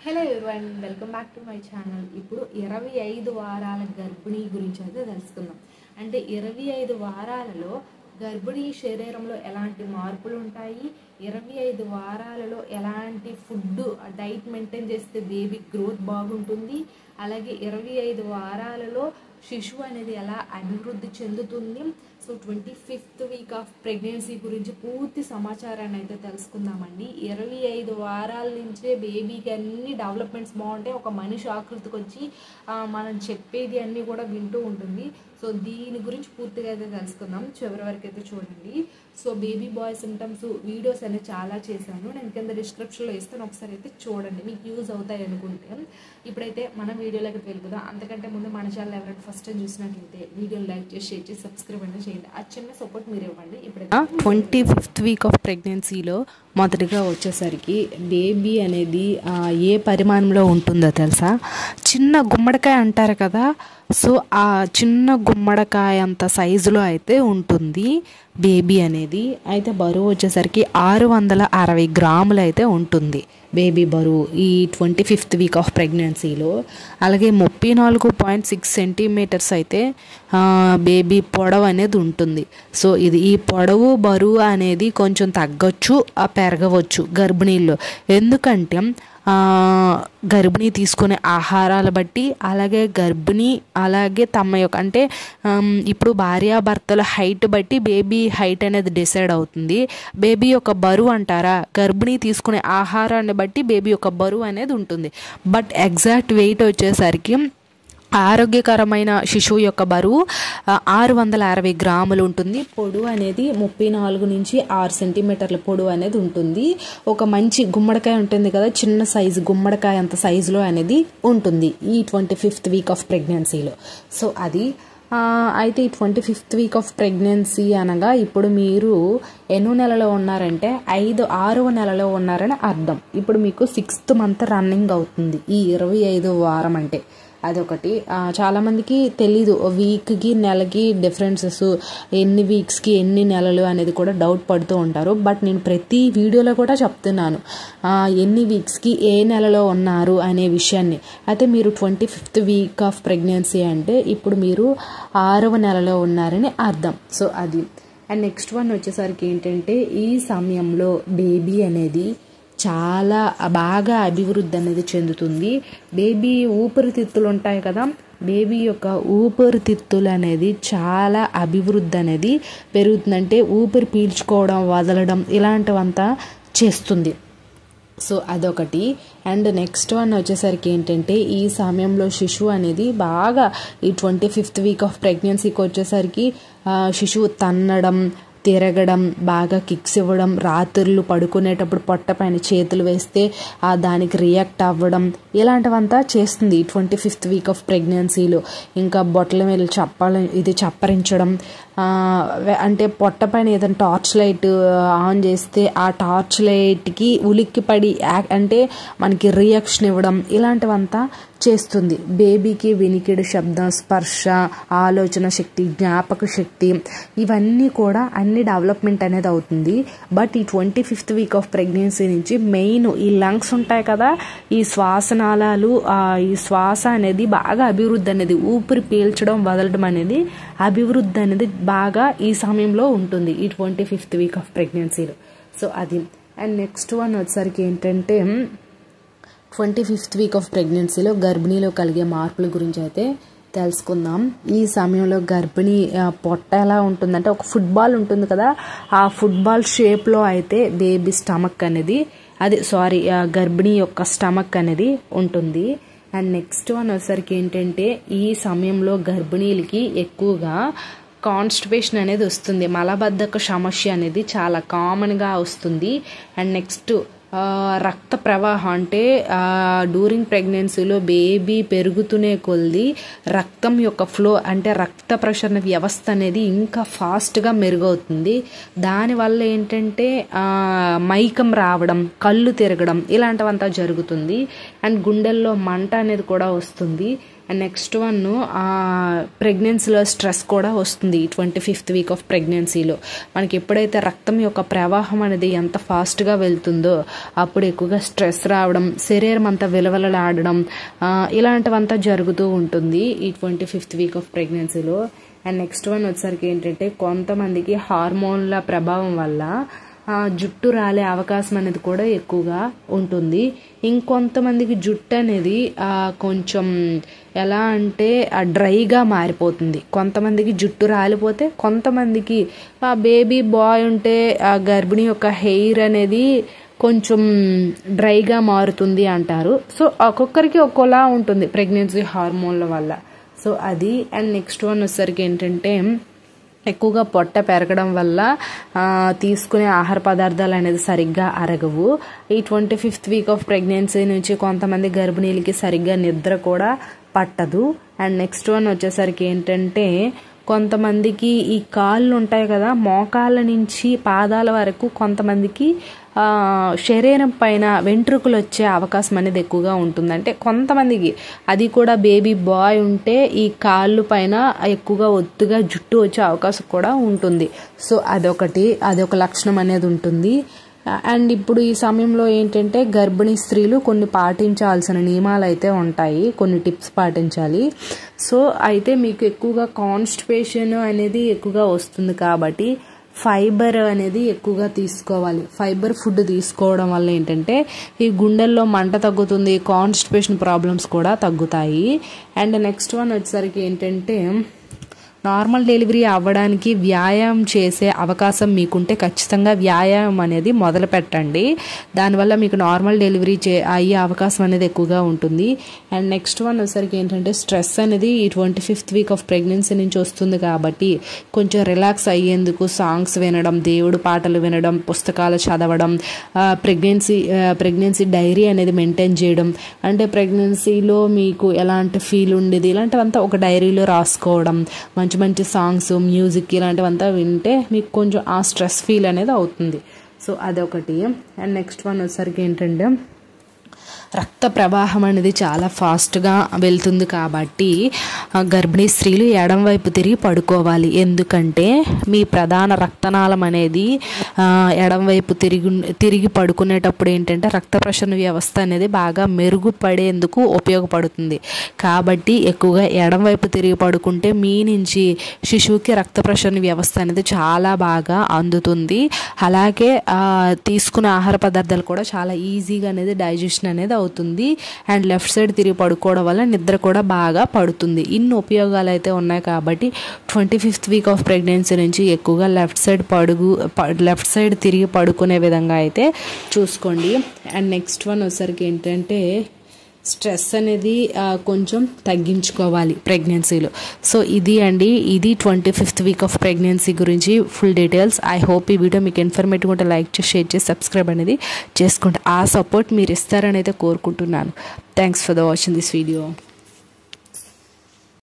Hello everyone, welcome back to my channel. ఇప్పుడు 25 వారాల గర్భిణీ గురించి అయితే తెలుసుకుందాం. అంటే 25 వారాలలో గర్భిణీ శరీరంలో ఎలాంటి మార్పులు ఉంటాయి, 25 వారాలలో ఎలాంటి ఫుడ్ డైట్ మెయింటైన్ చేస్తే బేబీ గ్రోత్ బాగుంటుంది, అలాగే 25 వారాలలో శిశువు అనేది ఎలా అభివృద్ధి చెందుతుంది. So 25th week off pregnancy గురించి పూర్తి సమాచారాన్ని అయితే తెలుసుకుందామండి. 25 వారాల నుంచే బేబీకి అన్ని డెవలప్మెంట్స్ బాగుంటాయి. ఒక మనిషి ఆకృతికి వచ్చి మనం చెప్పేది అన్నీ కూడా వింటూ ఉంటుంది. సో దీని గురించి పూర్తిగా అయితే తెలుసుకుందాం. చివరి వరకు అయితే చూడండి. So baby bye symptoms videos అనేవి చాలా చేశాను, నేను కింద డిస్క్రిప్షన్లో ఇస్తాను, ఒకసారి అయితే చూడండి, మీకు యూజ్ అవుతాయి అనుకుంటే. ఇప్పుడైతే మన వీడియోలోకి వెళ్ళిపోదాం. అంతకంటే ముందు మన ఛానల్ ఎవరైనా ఫస్ట్ టైం చూసినట్లయితే వీడియోని లైక్ చేసి షేర్ చేసి సబ్స్క్రైబ్ అనేది చేయండి. ఆ చిన్న సపోర్ట్ మీరు ఇవ్వండి. ఇప్పుడైతే 25th వీక్ ఆఫ్ ప్రెగ్నెన్సీలో మొదటిగా వచ్చేసరికి బేబీ అనేది ఏ పరిమాణంలో ఉంటుందో తెలుసా? చిన్న గుమ్మడికాయ అంటారు కదా, సో ఆ చిన్న గుమ్మడికాయ అంత సైజులో అయితే ఉంటుంది బేబీ అనేది. అయితే బరువు వచ్చేసరికి 660 గ్రాములు అయితే ఉంటుంది బేబీ బరువు ఈ 25th వీక్ ఆఫ్ ప్రెగ్నెన్సీలో. అలాగే 34.6 సెంటీమీటర్స్ అయితే బేబీ పొడవు అనేది ఉంటుంది. సో ఈ పొడవు బరువు అనేది కొంచెం తగ్గొచ్చు, పెరగవచ్చు గర్భిణీల్లో. ఎందుకంటే గర్భిణీ తీసుకునే ఆహారాలు బట్టి, అలాగే గర్భిణీ అలాగే తమ యొక్క అంటే ఇప్పుడు భార్యాభర్తల హైట్ బట్టి బేబీ హైట్ అనేది డిసైడ్ అవుతుంది. బేబీ యొక్క బరువు అంటారా, గర్భిణీ తీసుకునే ఆహారాన్ని బట్టి బేబీ యొక్క బరువు అనేది ఉంటుంది. బట్ ఎగ్జాక్ట్ వెయిట్ వచ్చేసరికి ఆరోగ్యకరమైన శిశువు యొక్క బరువు 660 గ్రాములు ఉంటుంది. పొడవు అనేది 34 నుంచి 6 సెంటీమీటర్ల పొడవు అనేది ఉంటుంది. ఒక మంచి గుమ్మడికాయ ఉంటుంది కదా, చిన్న సైజు గుమ్మడికాయ అంత సైజులో అనేది ఉంటుంది ఈ 25th వీక్ ఆఫ్ ప్రెగ్నెన్సీలో. సో అది అయితే ఈ 25th వీక్ ఆఫ్ ప్రెగ్నెన్సీ అనగా ఇప్పుడు మీరు ఎన్నో నెలలో ఉన్నారంటే 6వ నెలలో ఉన్నారని అర్థం. ఇప్పుడు మీకు 6th మంత్ రన్నింగ్ అవుతుంది ఈ 25 వారం అంటే. అదొకటి. చాలామందికి తెలీదు వీక్కి నెలకి డిఫరెన్సెస్, ఎన్ని వీక్స్కి ఎన్ని నెలలు అనేది కూడా డౌట్ పడుతూ ఉంటారు. బట్ నేను ప్రతి వీడియోలో కూడా చెప్తున్నాను ఎన్ని వీక్స్కి ఏ నెలలో ఉన్నారు అనే విషయాన్ని. అయితే మీరు 25th వీక్ ఆఫ్ ప్రెగ్నెన్సీ అంటే ఇప్పుడు మీరు 6వ నెలలో ఉన్నారని అర్థం. సో అది. అండ్ నెక్స్ట్ వన్ వచ్చేసరికి ఏంటంటే ఈ సమయంలో బేబీ అనేది చాలా బాగా అభివృద్ధి అనేది చెందుతుంది. బేబీ ఊపిరితిత్తులు ఉంటాయి కదా, బేబీ యొక్క ఊపిరితిత్తులు అనేది చాలా అభివృద్ధి అనేది పెరుగుతుందంటే ఊపిరి పీల్చుకోవడం, వదలడం ఇలాంటివంతా చేస్తుంది. సో అదొకటి. అండ్ నెక్స్ట్ వన్ వచ్చేసరికి ఏంటంటే ఈ సమయంలో శిశువు అనేది బాగా ఈ 25th వీక్ ఆఫ్ ప్రెగ్నెన్సీకి వచ్చేసరికి శిశువు తన్నడం, తిరగడం, బాగా కిక్స్ ఇవ్వడం, రాత్రులు పడుకునేటప్పుడు పొట్ట పైన చేతులు వేస్తే దానికి రియాక్ట్ అవ్వడం ఇలాంటివంతా చేస్తుంది ఈ 25th వీక్ ఆఫ్ ప్రెగ్నెన్సీలో. ఇంకా బొట్టల మీద చప్పరించడం, అంటే పొట్ట పైన ఏదైనా టార్చ్ లైట్ ఆన్ చేస్తే ఆ టార్చ్ లైట్కి ఉలిక్కిపడి అంటే మనకి రియాక్షన్ ఇవ్వడం ఇలాంటివంతా చేస్తుంది. బేబీకి వినికిడి, శబ్దం, స్పర్శ, ఆలోచన శక్తి, జ్ఞాపక శక్తి ఇవన్నీ కూడా అన్ని డెవలప్మెంట్ అనేది అవుతుంది. బట్ ఈ 25th వీక్ ఆఫ్ ప్రెగ్నెన్సీ నుంచి మెయిన్ ఈ లంగ్స్ ఉంటాయి కదా, ఈ శ్వాసనాళాలు, ఈ శ్వాస అనేది బాగా అభివృద్ధి అనేది, ఊపిరి పీల్చడం వదలడం అనేది అభివృద్ధి అనేది బాగా ఈ సమయంలో ఉంటుంది ఈ 25th వీక్ ఆఫ్ ప్రెగ్నెన్సీలో. సో అది. అండ్ నెక్స్ట్ వన్ వచ్చేసరికి ఏంటంటే 25th వీక్ ఆఫ్ ప్రెగ్నెన్సీలో గర్భిణీలో కలిగే మార్పుల గురించి అయితే తెలుసుకుందాం. ఈ సమయంలో గర్భిణీ పొట్ట ఎలా ఉంటుందంటే ఒక ఫుట్బాల్ ఉంటుంది కదా, ఆ ఫుట్బాల్ షేప్లో అయితే బేబీ స్టమక్ అనేది గర్భిణీ యొక్క స్టమక్ అనేది ఉంటుంది. అండ్ నెక్స్ట్ వన్ వచ్చేసరికి ఏంటంటే ఈ సమయంలో గర్భిణీలకి ఎక్కువగా కాన్స్టిపేషన్ అనేది వస్తుంది, మలబద్ధక సమస్య అనేది చాలా కామన్గా వస్తుంది. అండ్ నెక్స్ట్ రక్త ప్రవాహం అంటే డ్యూరింగ్ ప్రెగ్నెన్సీలో బేబీ పెరుగుతూనే కొద్ది రక్తం యొక్క ఫ్లో అంటే రక్త ప్రసరణ వ్యవస్థ అనేది ఇంకా ఫాస్ట్గా మెరుగవుతుంది. దానివల్ల ఏంటంటే మైకం రావడం, కళ్ళు తిరగడం ఇలాంటివంతా జరుగుతుంది. అండ్ గుండెల్లో మంట అనేది కూడా వస్తుంది. అండ్ నెక్స్ట్ వన్ ప్రెగ్నెన్సీలో స్ట్రెస్ కూడా వస్తుంది. 25th వీక్ ఆఫ్ ప్రెగ్నెన్సీలో మనకి ఎప్పుడైతే రక్తం యొక్క ప్రవాహం అనేది ఎంత ఫాస్ట్గా వెళ్తుందో అప్పుడు ఎక్కువగా స్ట్రెస్ రావడం, శరీరం అంతా విలవలలాడడం ఇలాంటివంతా జరుగుతూ ఉంటుంది ఈ 25th వీక్ ఆఫ్ ప్రెగ్నెన్సీలో. అండ్ నెక్స్ట్ వన్ వచ్చేసరికి ఏంటంటే కొంతమందికి హార్మోన్ల ప్రభావం వల్ల జుట్టు రాలే అవకాశం అనేది కూడా ఎక్కువగా ఉంటుంది. ఇంకొంతమందికి జుట్టు అనేది కొంచెం ఎలా అంటే డ్రైగా మారిపోతుంది. కొంతమందికి జుట్టు రాలిపోతే కొంతమందికి బేబీ బాయ్ ఉంటే గర్భిణి యొక్క హెయిర్ అనేది కొంచెం డ్రైగా మారుతుంది అంటారు. సో ఒక్కొక్కరికి ఒక్కోలా ఉంటుంది ప్రెగ్నెన్సీ హార్మోన్ల వల్ల. సో అది. అండ్ నెక్స్ట్ వన్ వచ్చేసరికి ఏంటంటే ఎక్కువగా పొట్ట పెరగడం వల్ల తీసుకునే ఆహార పదార్థాలు అనేది సరిగ్గా అరగవు. ఈ 25th వీక్ ఆఫ్ ప్రెగ్నెన్సీ నుంచి కొంతమంది గర్భిణీలకి సరిగ్గా నిద్ర కూడా పట్టదు. అండ్ నెక్స్ట్ వన్ వచ్చేసరికి ఏంటంటే కొంతమందికి ఈ కాళ్ళు ఉంటాయి కదా, మోకాళ్ళ నుంచి పాదాల వరకు కొంతమందికి శరీరం పైన వెంట్రుకలు వచ్చే అవకాశం అనేది ఎక్కువగా ఉంటుంది. అంటే కొంతమందికి అది కూడా బేబీ బాయ్ ఉంటే ఈ కాళ్ళు పైన ఎక్కువగా ఒత్తుగా జుట్టు వచ్చే అవకాశం కూడా ఉంటుంది. సో అదొక లక్షణం అనేది ఉంటుంది. అండ్ ఇప్పుడు ఈ సమయంలో ఏంటంటే గర్భిణీ స్త్రీలు కొన్ని పాటించాల్సిన నియమాలు అయితే ఉంటాయి, కొన్ని టిప్స్ పాటించాలి. సో అయితే మీకు ఎక్కువగా కాన్స్టిపేషన్ అనేది ఎక్కువగా వస్తుంది కాబట్టి ఫైబర్ అనేది ఎక్కువగా తీసుకోవాలి. ఫైబర్ ఫుడ్ తీసుకోవడం వల్ల ఏంటంటే ఈ గుండెల్లో మంట తగ్గుతుంది, కాన్స్టిపేషన్ ప్రాబ్లమ్స్ కూడా తగ్గుతాయి. అండ్ నెక్స్ట్ వన్ వచ్చేసరికి ఏంటంటే నార్మల్ డెలివరీ అవ్వడానికి వ్యాయామం చేసే అవకాశం మీకుంటే ఖచ్చితంగా వ్యాయామం అనేది మొదలు పెట్టండి. దానివల్ల మీకు నార్మల్ డెలివరీ అయ్యే అవకాశం అనేది ఎక్కువగా ఉంటుంది. అండ్ నెక్స్ట్ వన్ వచ్చేసరికి ఏంటంటే స్ట్రెస్ అనేది ఈ 25th వీక్ ఆఫ్ ప్రెగ్నెన్సీ నుంచి వస్తుంది కాబట్టి కొంచెం రిలాక్స్ అయ్యేందుకు సాంగ్స్ వినడం, దేవుడు పాటలు వినడం, పుస్తకాలు చదవడం, ప్రెగ్నెన్సీ డైరీ అనేది మెయింటైన్ చేయడం, అంటే ప్రెగ్నెన్సీలో మీకు ఎలాంటి ఫీల్ ఉండేది ఇలాంటివంతా ఒక డైరీలో రాసుకోవడం, మంచి సాంగ్స్, మ్యూజిక్ ఇలాంటివంతా వింటే మీకు కొంచెం ఆ స్ట్రెస్ ఫీల్ అనేది అవుతుంది. సో అదొకటి. అండ్ నెక్స్ట్ వన్ వచ్చేసరికి ఏంటంటే రక్త ప్రవాహం అనేది చాలా ఫాస్ట్గా వెళ్తుంది కాబట్టి గర్భిణీ స్త్రీలు ఎడం వైపు తిరిగి పడుకోవాలి. ఎందుకంటే మీ ప్రధాన రక్తనాళం అనేది ఎడం వైపు తిరిగి పడుకునేటప్పుడు ఏంటంటే రక్త ప్రసరణ వ్యవస్థ అనేది బాగా మెరుగుపడేందుకు ఉపయోగపడుతుంది. కాబట్టి ఎక్కువగా ఎడం వైపు తిరిగి పడుకుంటే మీ నుంచి శిశువుకి రక్త ప్రసరణ వ్యవస్థ అనేది చాలా బాగా అందుతుంది. అలాగే తీసుకున్న ఆహార పదార్థాలు కూడా చాలా ఈజీగా అనేది డైజెషన్ అనేది అవుతుంది. అండ్ లెఫ్ట్ సైడ్ తిరిగి పడుకోవడం వల్ల నిద్ర కూడా బాగా పడుతుంది. ఇన్ని ఉపయోగాలు అయితే ఉన్నాయి కాబట్టి 25th వీక్ ఆఫ్ ప్రెగ్నెన్సీ నుంచి ఎక్కువగా లెఫ్ట్ సైడ్ తిరిగి పడుకునే విధంగా అయితే చూసుకోండి. అండ్ నెక్స్ట్ వన్ వచ్చేసరికి ఏంటంటే స్ట్రెస్ అనేది కొంచెం తగ్గించుకోవాలి ప్రెగ్నెన్సీలో. సో ఇది 25th వీక్ ఆఫ్ ప్రెగ్నెన్సీ గురించి ఫుల్ డీటెయిల్స్. ఐ హోప్ ఈ వీడియో మీకు ఇన్ఫర్మేటివ్ ఉంటే లైక్ చేసి, షేర్ చేసి, సబ్స్క్రైబ్ అనేది చేసుకోండి. ఆ సపోర్ట్ మీరు ఇస్తారని అయితే కోరుకుంటున్నాను. Thanks for watching this video.